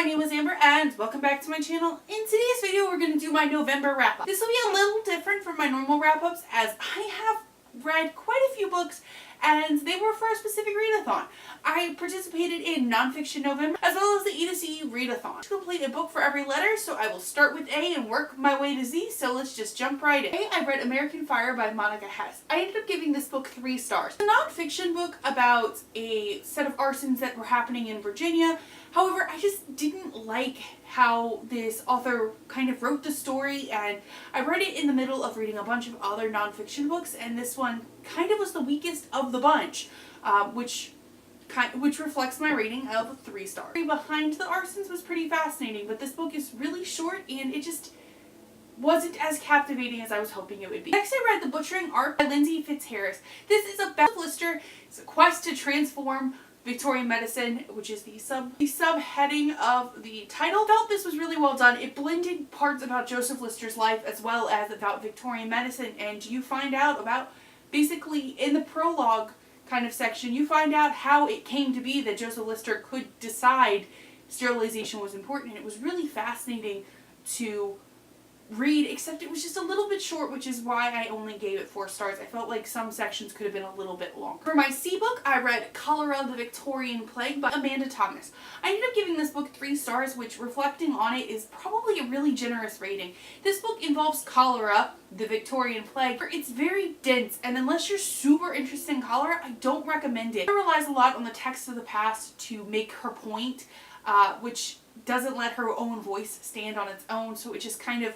name is Amber and welcome back to my channel. In today's video we're going to do my November wrap-up. This will be a little different from my normal wrap-ups as I have read quite a few books and they were for a specific readathon. I participated in Nonfiction November as well as the E to C readathon. To complete a book for every letter, so I will start with A and work my way to Z, so let's just jump right in. A, I read American Fire by Monica Hess. I ended up giving this book 3 stars. A nonfiction book about a set of arsons that were happening in Virginia. However, I just didn't like how this author kind of wrote the story, and I read it in the middle of reading a bunch of other nonfiction books, and this one kind of was the weakest of the bunch, which reflects my rating of 3 stars. The story behind the arsons was pretty fascinating, but this book is really short and it just wasn't as captivating as I was hoping it would be. Next, I read The Butchering Art by Fitzharris. This is a best-lister. It's a quest to transform Victorian medicine, which is the subheading of the title. I felt this was really well done. It blended parts about Joseph Lister's life as well as about Victorian medicine, and you find out about, basically in the prologue kind of section, you find out how it came to be that Joseph Lister could decide sterilization was important, and it was really fascinating to read, except it was just a little bit short, which is why I only gave it 4 stars. I felt like some sections could have been a little bit longer. For my C book, I read Cholera, the Victorian Plague by Amanda Thomas. I ended up giving this book 3 stars, which, reflecting on it, is probably a really generous rating. This book involves cholera, the Victorian Plague. It's very dense, and unless you're super interested in cholera, I don't recommend it. It relies a lot on the text of the past to make her point, which doesn't let her own voice stand on its own, so it just kind of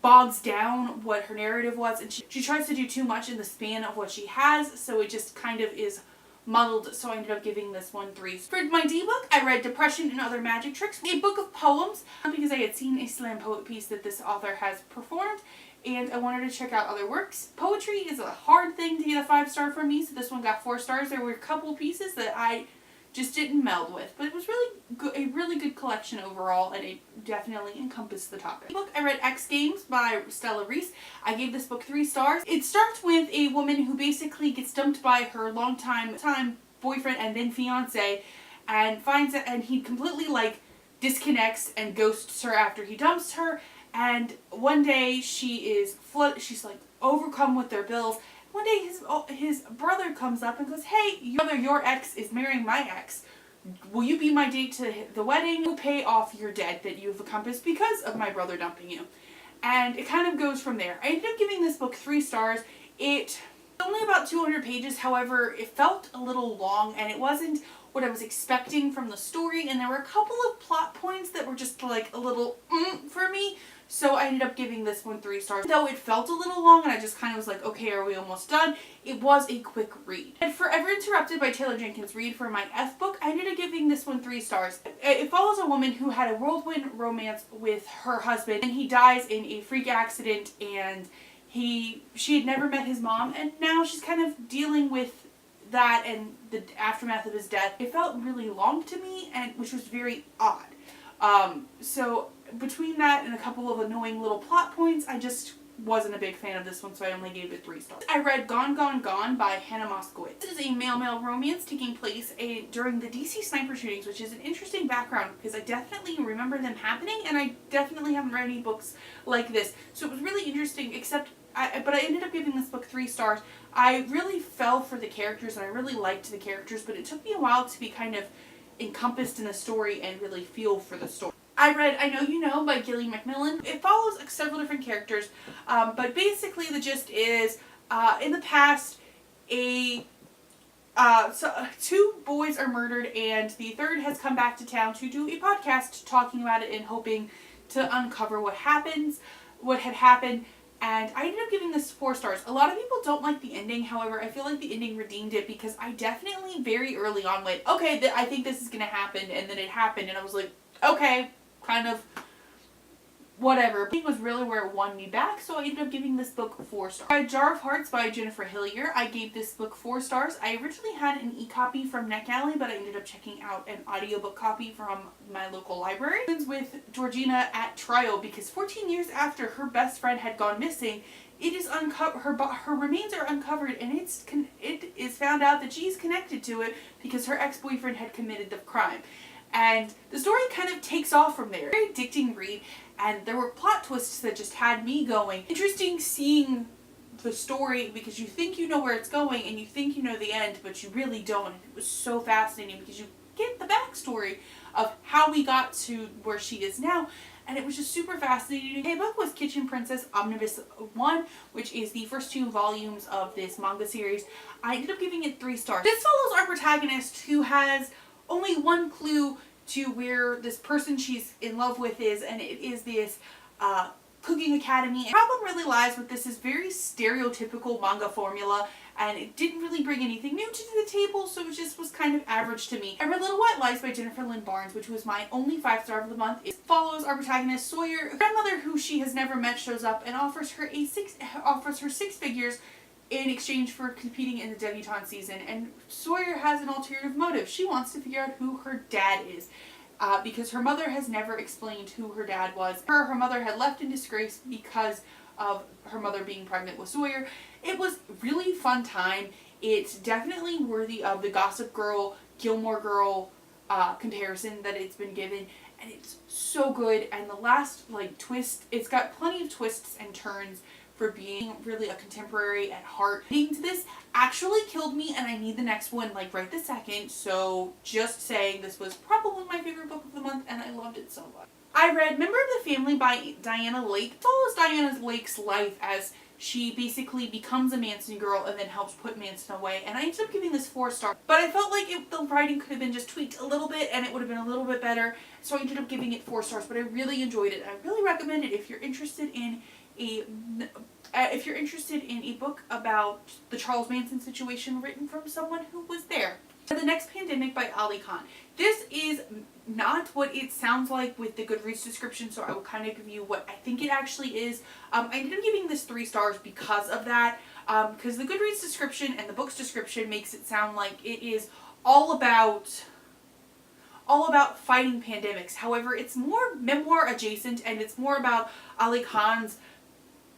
bogs down what her narrative was, and she tries to do too much in the span of what she has, so it just kind of is muddled, so I ended up giving this one 3. For my D book, I read Depression and Other Magic Tricks, a book of poems, because I had seen a slam poet piece that this author has performed, and I wanted to check out other works. Poetry is a hard thing to get a 5-star from me, so this one got 4 stars. There were a couple pieces that I just didn't meld with, but it was really good, a really good collection overall, and it definitely encompassed the topic. The book, I read X Games by Stella Reese. I gave this book 3 stars. It starts with a woman who basically gets dumped by her longtime boyfriend and then fiance, and finds it, and he completely disconnects and ghosts her after he dumps her. And one day she's like overcome with their bills. One day his brother comes up and goes, "Hey, your ex is marrying my ex. Will you be my date to the wedding? We'll pay off your debt that you've encompassed because of my brother dumping you." And it kind of goes from there. I ended up giving this book 3 stars. It's only about 200 pages, however, it felt a little long and it wasn't what I was expecting from the story, and there were a couple of plot points that were just like a little for me. So I ended up giving this one 3 stars. Though it felt a little long and I just kind of was like, okay, are we almost done? It was a quick read. And Forever Interrupted by Taylor Jenkins Reid for my F book, I ended up giving this one 3 stars. It follows a woman who had a whirlwind romance with her husband, and he dies in a freak accident, and she had never met his mom, and now she's kind of dealing with that and the aftermath of his death. It felt really long to me, and which was very odd. So between that and a couple of annoying little plot points, I just wasn't a big fan of this one, so I only gave it 3 stars. I read Gone, Gone, Gone by Hannah Moskowitz. This is a male-male romance taking place during the DC sniper shootings, which is an interesting background because I definitely remember them happening, and I definitely haven't read any books like this. So it was really interesting, but I ended up giving this book 3 stars. I really fell for the characters and I really liked the characters, but it took me a while to be kind of encompassed in the story and really feel for the story. I read I Know You Know by Gillian McMillan. It follows several different characters, but basically the gist is, in the past, 2 boys are murdered, and the third has come back to town to do a podcast talking about it and hoping to uncover what had happened. And I ended up giving this 4 stars. A lot of people don't like the ending, however, I feel like the ending redeemed it because I definitely very early on went, okay, I think this is going to happen, and then it happened, and I was like, okay, kind of whatever. It was really where it won me back, so I ended up giving this book 4 stars. I read Jar of Hearts by Jennifer Hillier. I gave this book 4 stars. I originally had an e-copy from NetGalley, but I ended up checking out an audiobook copy from my local library. It ends with Georgina at trial because 14 years after her best friend had gone missing, it is her remains are uncovered, and it is found out that she's connected to it because her ex-boyfriend had committed the crime. And the story kind of takes off from there. Very addicting read, and there were plot twists that just had me going. Interesting seeing the story because you think you know where it's going and you think you know the end, but you really don't. And it was so fascinating because you get the backstory of how we got to where she is now, and it was just super fascinating. My book was Kitchen Princess Omnibus 1, which is the first 2 volumes of this manga series. I ended up giving it 3 stars. This follows our protagonist who has only one clue to where this person she's in love with is, and it is this cooking academy. The problem really lies with this is very stereotypical manga formula, and it didn't really bring anything new to the table, so it just was kind of average to me. I read Little White Lies by Jennifer Lynn Barnes, which was my only 5-star of the month. It follows our protagonist Sawyer. Her grandmother, who she has never met, shows up and offers her 6 figures in exchange for competing in the debutante season, and Sawyer has an ulterior motive. She wants to figure out who her dad is. Because her mother has never explained who her dad was. Her mother had left in disgrace because of her mother being pregnant with Sawyer. It was really fun time. It's definitely worthy of the Gossip Girl, Gilmore Girl comparison that it's been given. And it's so good. And the last twist, it's got plenty of twists and turns for being really a contemporary at heart. Reading to this actually killed me, and I need the next one right this second, so just saying this was probably my favorite book of the month, and I loved it so much. I read Member of the Family by Diana Lake. It follows Diana Lake's life as she basically becomes a Manson girl and then helps put Manson away, and I ended up giving this 4 stars, but I felt like the writing could have been just tweaked a little bit and it would have been a little bit better, so I ended up giving it 4 stars, but I really enjoyed it. I really recommend it if you're interested in a book about the Charles Manson situation written from someone who was there. The Next Pandemic by Ali Khan. This is not what it sounds like with the Goodreads description, so I will kind of give you what I think it actually is. I ended up giving this 3 stars because of that, because the Goodreads description and the book's description makes it sound like it is all about fighting pandemics. However, it's more memoir adjacent, and it's more about Ali Khan's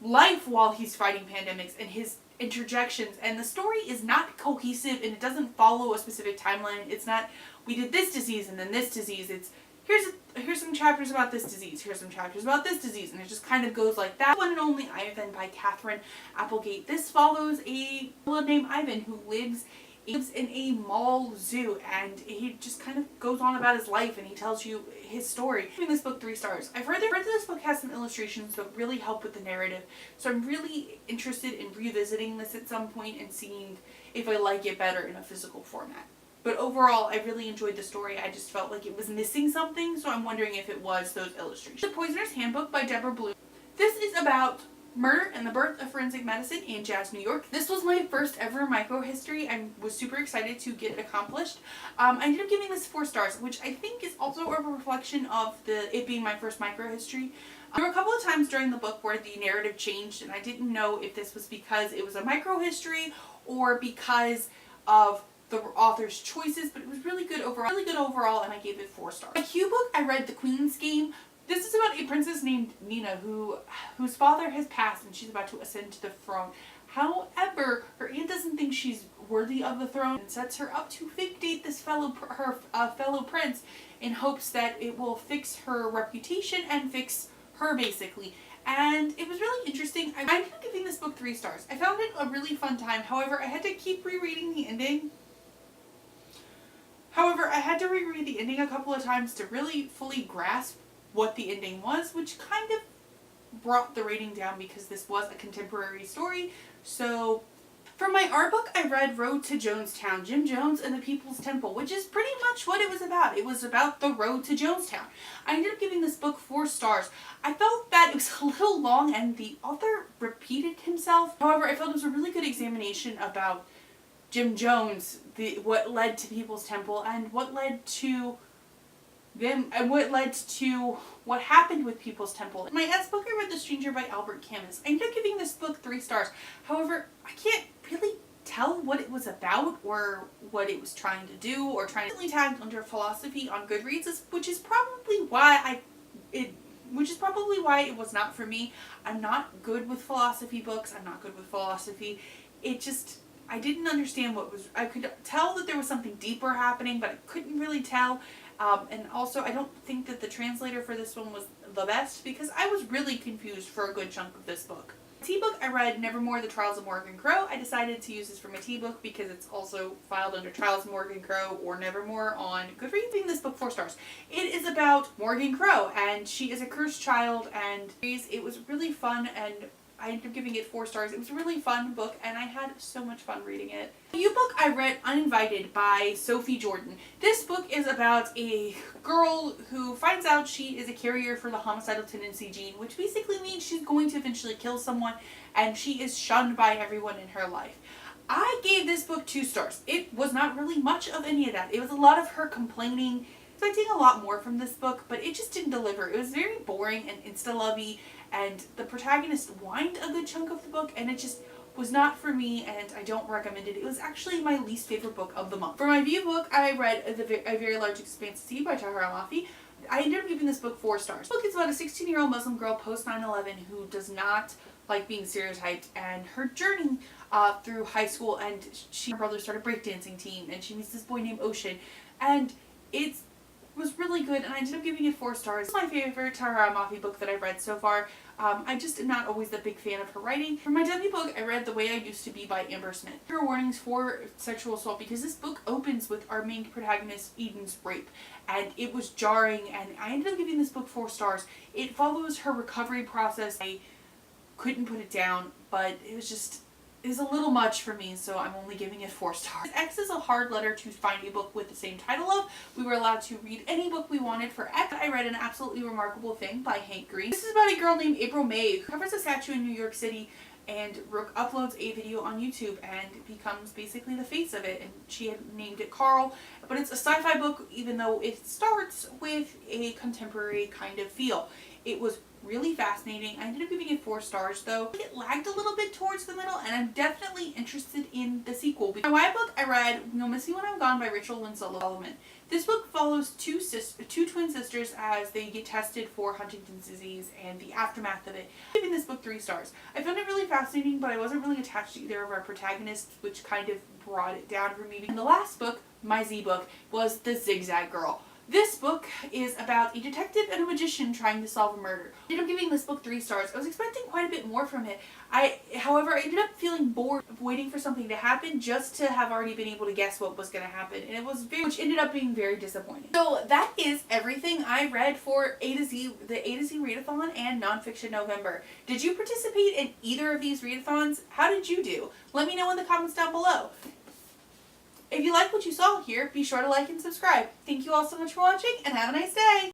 life while he's fighting pandemics and his interjections, and the story is not cohesive and it doesn't follow a specific timeline. It's not, we did this disease and then this disease. It's here's some chapters about this disease, here's some chapters about this disease, and it just kind of goes like that. One and Only Ivan by Catherine Applegate. This follows a fellow named Ivan who lives in a mall zoo, and he just kind of goes on about his life and he tells you his story. I'm giving this book 3 stars. I've heard that this book has some illustrations that really help with the narrative, so I'm really interested in revisiting this at some point and seeing if I like it better in a physical format. But overall, I really enjoyed the story. I just felt like it was missing something, so I'm wondering if it was those illustrations. The Poisoner's Handbook by Deborah Bloom. This is about murder and the birth of forensic medicine in Jazz, New York. This was my first ever microhistory. I was super excited to get it accomplished. I ended up giving this 4 stars, which I think is also a reflection of it being my first microhistory. There were a couple of times during the book where the narrative changed, and I didn't know if this was because it was a microhistory or because of the author's choices, but it was really good overall, and I gave it 4 stars. A Hugh book, I read The Queen's Game. This is about a princess named Nina whose father has passed and she's about to ascend to the throne. However, her aunt doesn't think she's worthy of the throne and sets her up to fake date this fellow prince in hopes that it will fix her reputation and fix her basically. And it was really interesting. I ended up giving this book 3 stars. I found it a really fun time. However, I had to keep rereading the ending. I had to reread the ending a couple of times to really fully grasp what the ending was, which kind of brought the rating down because this was a contemporary story. So for my art book, I read Road to Jonestown, Jim Jones and the People's Temple, which is pretty much what it was about. It was about the road to Jonestown. I ended up giving this book 4 stars. I felt that it was a little long and the author repeated himself. However, I felt it was a really good examination about Jim Jones, what led to People's Temple, and what led to what happened with People's Temple. My S book, I read The Stranger by Albert Camus. I ended up giving this book 3 stars. However, I can't really tell what it was about or what it was trying to do or trying to tagged under philosophy on Goodreads, which is probably why it was not for me. I'm not good with philosophy books. I'm not good with philosophy. I didn't understand what was, I could tell that there was something deeper happening, but I couldn't really tell. And also, I don't think that the translator for this one was the best because I was really confused for a good chunk of this book. T-book, I read Nevermore, The Trials of Morgan Crow. I decided to use this for my T-book because it's also filed under Trials of Morgan Crow or Nevermore on Goodreads. Giving this book 4 stars. It is about Morgan Crow, and she is a cursed child, and it was really fun, and I ended up giving it 4 stars. It was a really fun book, and I had so much fun reading it. The U-book, I read Uninvited by Sophie Jordan. This book is about a girl who finds out she is a carrier for the homicidal tendency gene, which basically means she's going to eventually kill someone, and she is shunned by everyone in her life. I gave this book 2 stars. It was not really much of any of that. It was a lot of her complaining, expecting a lot more from this book, but it just didn't deliver. It was very boring and insta-lovey, and the protagonist whined a good chunk of the book, and it just was not for me, and I don't recommend it. It was actually my least favorite book of the month. For my view book, I read A Very Large Expanse of Sea by Tahira Mafi. I ended up giving this book 4 stars. The book is about a 16-year-old Muslim girl post 9/11 who does not like being stereotyped, and her journey through high school, and her brother started a breakdancing team, and she meets this boy named Ocean, and it was really good, and I ended up giving it 4 stars. It's my favorite Tahira Mafi book that I've read so far. I just am not always the big fan of her writing. For my W book, I read The Way I Used to Be by Amber Smith. Trigger warnings for sexual assault because this book opens with our main protagonist Eden's rape, and it was jarring, and I ended up giving this book 4 stars. It follows her recovery process. I couldn't put it down, but it was a little much for me, so I'm only giving it 4 stars. X is a hard letter to find a book with the same title of. We were allowed to read any book we wanted for X. I read An Absolutely Remarkable Thing by Hank Green. This is about a girl named April May who covers a statue in New York City, and Rook uploads a video on YouTube and becomes basically the face of it, and she had named it Carl. But it's a sci-fi book, even though it starts with a contemporary kind of feel. It was really fascinating. I ended up giving it 4 stars though. It lagged a little bit towards the middle, and I'm definitely interested in the sequel. My Y book, I read You'll Miss Me When I'm Gone by Rachel Lynn Sullivan. This book follows two twin sisters as they get tested for Huntington's disease and the aftermath of it. I'm giving this book 3 stars. I found it really fascinating, but I wasn't really attached to either of our protagonists, which kind of brought it down for me. And the last book, my Z book, was The Zig Zag Girl. This book is about a detective and a magician trying to solve a murder. I ended up giving this book 3 stars. I was expecting quite a bit more from it. However, I ended up feeling bored of waiting for something to happen just to have already been able to guess what was going to happen, and which ended up being very disappointing. So that is everything I read for the A to Z Readathon and Nonfiction November. Did you participate in either of these readathons? How did you do? Let me know in the comments down below. If you like what you saw here, be sure to like and subscribe. Thank you all so much for watching, and have a nice day!